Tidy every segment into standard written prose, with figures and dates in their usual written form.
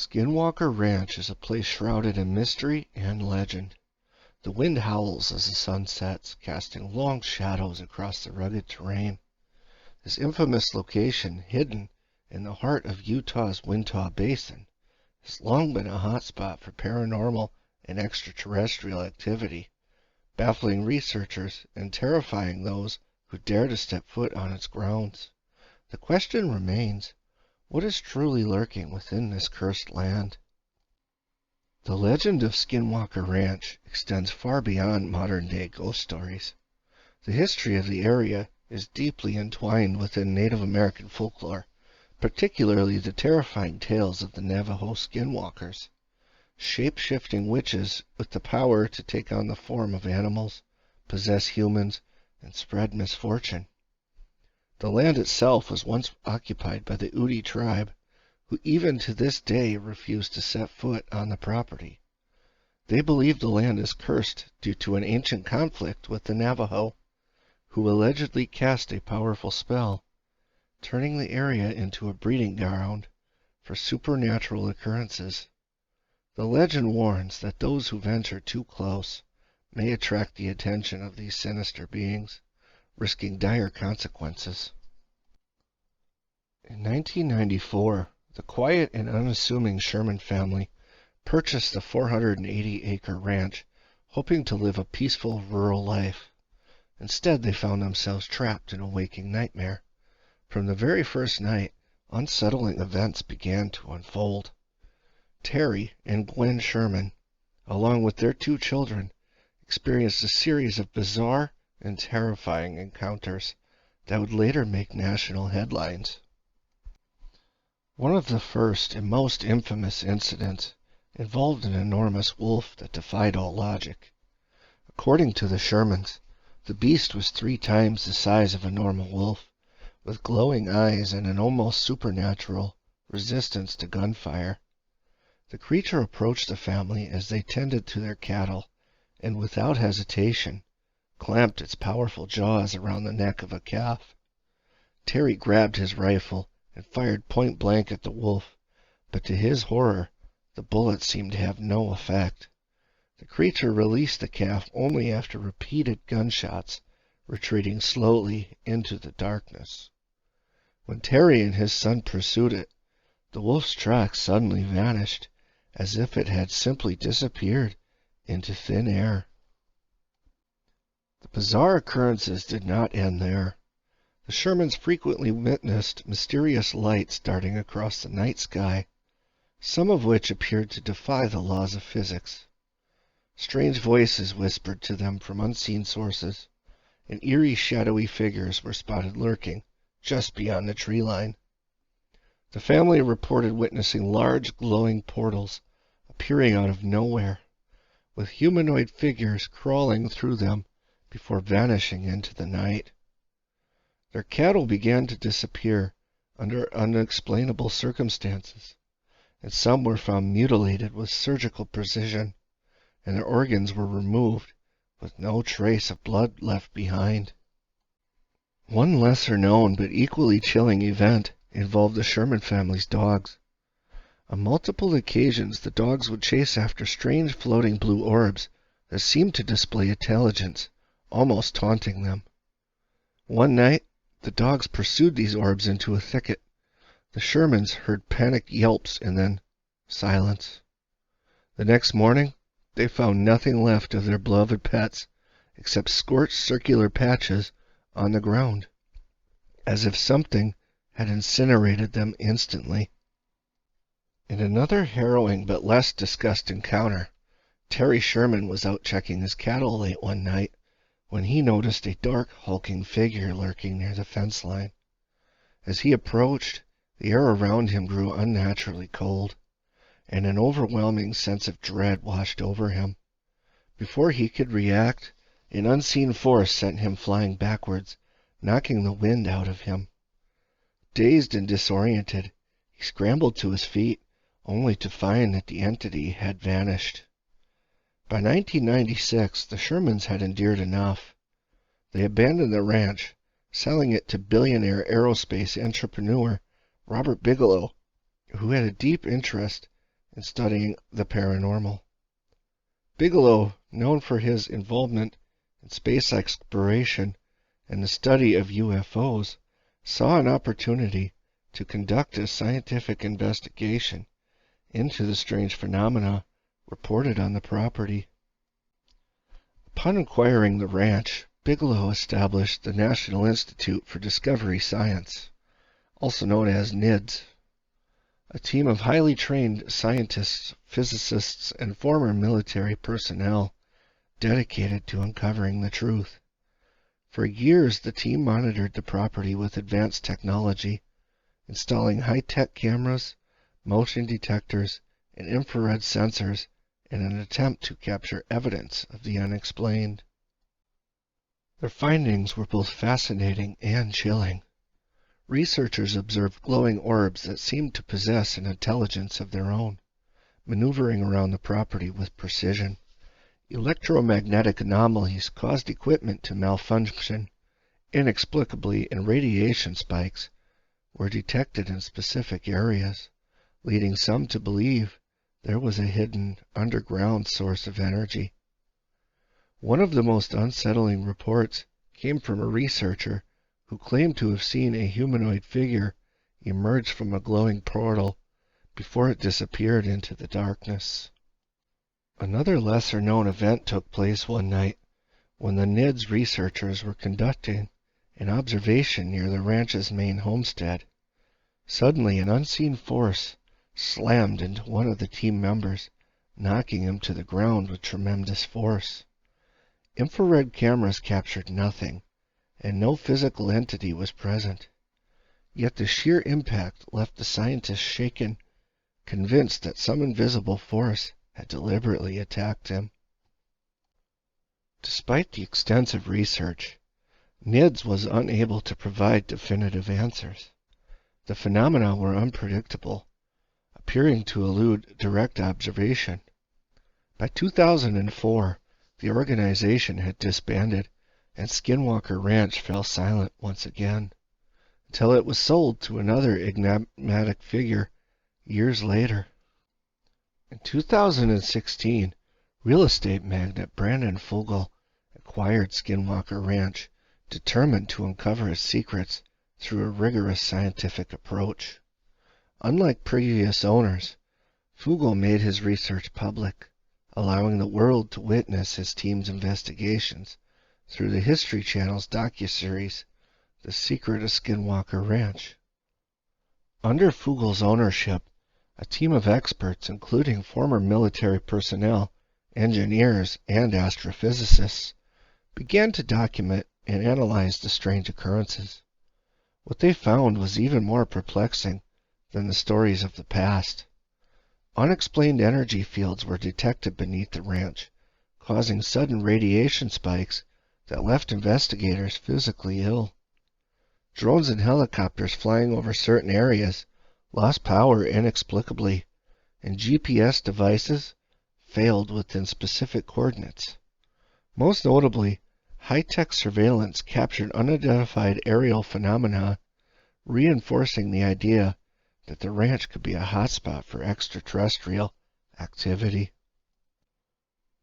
Skinwalker Ranch is a place shrouded in mystery and legend. The wind howls as the sun sets, casting long shadows across the rugged terrain. This infamous location, hidden in the heart of Utah's Wichita Basin, has long been a hotspot for paranormal and extraterrestrial activity, baffling researchers and terrifying those who dare to step foot on its grounds. The question remains, what is truly lurking within this cursed land? The legend of Skinwalker Ranch extends far beyond modern-day ghost stories. The history of the area is deeply entwined within Native American folklore, particularly the terrifying tales of the Navajo skinwalkers, shape-shifting witches with the power to take on the form of animals, possess humans, and spread misfortune. The land itself was once occupied by the Ute tribe, who even to this day refuse to set foot on the property. They believe the land is cursed due to an ancient conflict with the Navajo, who allegedly cast a powerful spell, turning the area into a breeding ground for supernatural occurrences. The legend warns that those who venture too close may attract the attention of these sinister beings, risking dire consequences. In 1994, the quiet and unassuming Sherman family purchased the 480-acre ranch, hoping to live a peaceful rural life. Instead, they found themselves trapped in a waking nightmare. From the very first night, unsettling events began to unfold. Terry and Gwen Sherman, along with their 2 children, experienced a series of bizarre and terrifying encounters that would later make national headlines. One of the first and most infamous incidents involved an enormous wolf that defied all logic. According to the Shermans, the beast was 3 times the size of a normal wolf, with glowing eyes and an almost supernatural resistance to gunfire. The creature approached the family as they tended to their cattle, and without hesitation, clamped its powerful jaws around the neck of a calf. Terry grabbed his rifle and fired point blank at the wolf, but to his horror, the bullet seemed to have no effect. The creature released the calf only after repeated gunshots, retreating slowly into the darkness. When Terry and his son pursued it, the wolf's tracks suddenly vanished, as if it had simply disappeared into thin air. The bizarre occurrences did not end there. The Shermans frequently witnessed mysterious lights darting across the night sky, some of which appeared to defy the laws of physics. Strange voices whispered to them from unseen sources, and eerie, shadowy figures were spotted lurking just beyond the tree line. The family reported witnessing large, glowing portals appearing out of nowhere, with humanoid figures crawling through them before vanishing into the night. Their cattle began to disappear under unexplainable circumstances, and some were found mutilated with surgical precision, and their organs were removed with no trace of blood left behind. One lesser-known but equally chilling event involved the Sherman family's dogs. On multiple occasions, the dogs would chase after strange floating blue orbs that seemed to display intelligence, almost taunting them. One night, the dogs pursued these orbs into a thicket. The Shermans heard panicked yelps and then silence. The next morning, they found nothing left of their beloved pets except scorched circular patches on the ground, as if something had incinerated them instantly. In another harrowing but less discussed encounter, Terry Sherman was out checking his cattle late one night when he noticed a dark, hulking figure lurking near the fence line. As he approached, the air around him grew unnaturally cold, and an overwhelming sense of dread washed over him. Before he could react, an unseen force sent him flying backwards, knocking the wind out of him. Dazed and disoriented, he scrambled to his feet, only to find that the entity had vanished. By 1996, the Shermans had endured enough. They abandoned the ranch, selling it to billionaire aerospace entrepreneur Robert Bigelow, who had a deep interest in studying the paranormal. Bigelow, known for his involvement in space exploration and the study of UFOs, saw an opportunity to conduct a scientific investigation into the strange phenomena reported on the property. Upon acquiring the ranch, Bigelow established the National Institute for Discovery Science, also known as NIDS, a team of highly trained scientists, physicists, and former military personnel dedicated to uncovering the truth. For years, the team monitored the property with advanced technology, installing high-tech cameras, motion detectors, and infrared sensors in an attempt to capture evidence of the unexplained. Their findings were both fascinating and chilling. Researchers observed glowing orbs that seemed to possess an intelligence of their own, maneuvering around the property with precision. Electromagnetic anomalies caused equipment to malfunction inexplicably, and radiation spikes were detected in specific areas, leading some to believe there was a hidden underground source of energy. One of the most unsettling reports came from a researcher who claimed to have seen a humanoid figure emerge from a glowing portal before it disappeared into the darkness. Another lesser-known event took place one night when the NIDS researchers were conducting an observation near the ranch's main homestead. Suddenly, an unseen force slammed into one of the team members, knocking him to the ground with tremendous force. Infrared cameras captured nothing, and no physical entity was present. Yet the sheer impact left the scientists shaken, convinced that some invisible force had deliberately attacked him. Despite the extensive research, NIDS was unable to provide definitive answers. The phenomena were unpredictable, appearing to elude direct observation. By 2004, the organization had disbanded, and Skinwalker Ranch fell silent once again, until it was sold to another enigmatic figure years later. In 2016, real estate magnate Brandon Fogel acquired Skinwalker Ranch, determined to uncover its secrets through a rigorous scientific approach. Unlike previous owners, Fogel made his research public, allowing the world to witness his team's investigations through the History Channel's docuseries, The Secret of Skinwalker Ranch. Under Fogel's ownership, a team of experts, including former military personnel, engineers, and astrophysicists, began to document and analyze the strange occurrences. What they found was even more perplexing than the stories of the past. Unexplained energy fields were detected beneath the ranch, causing sudden radiation spikes that left investigators physically ill. Drones and helicopters flying over certain areas lost power inexplicably, and GPS devices failed within specific coordinates. Most notably, high-tech surveillance captured unidentified aerial phenomena, reinforcing the idea that the ranch could be a hotspot for extraterrestrial activity.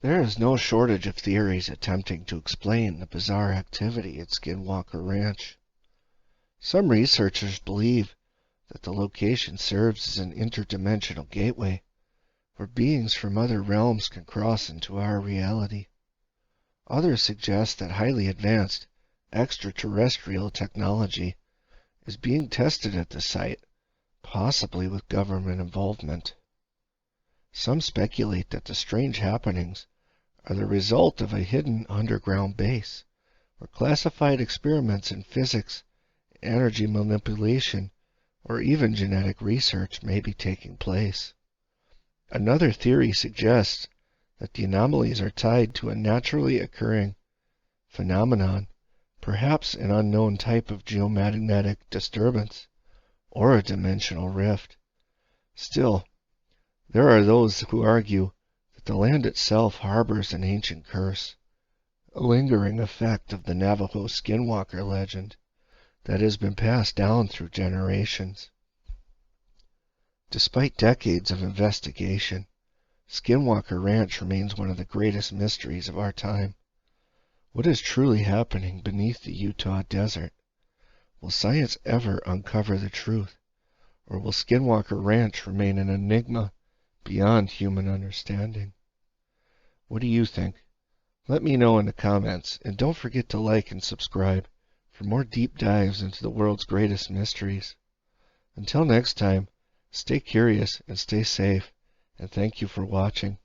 There is no shortage of theories attempting to explain the bizarre activity at Skinwalker Ranch. Some researchers believe that the location serves as an interdimensional gateway, where beings from other realms can cross into our reality. Others suggest that highly advanced extraterrestrial technology is being tested at the site, possibly with government involvement. Some speculate that the strange happenings are the result of a hidden underground base, where classified experiments in physics, energy manipulation, or even genetic research may be taking place. Another theory suggests that the anomalies are tied to a naturally occurring phenomenon, perhaps an unknown type of geomagnetic disturbance or a dimensional rift. Still, there are those who argue that the land itself harbors an ancient curse, a lingering effect of the Navajo Skinwalker legend that has been passed down through generations. Despite decades of investigation, Skinwalker Ranch remains one of the greatest mysteries of our time. What is truly happening beneath the Utah desert? Will science ever uncover the truth? Or will Skinwalker Ranch remain an enigma beyond human understanding? What do you think? Let me know in the comments, and don't forget to like and subscribe for more deep dives into the world's greatest mysteries. Until next time, stay curious and stay safe, and thank you for watching.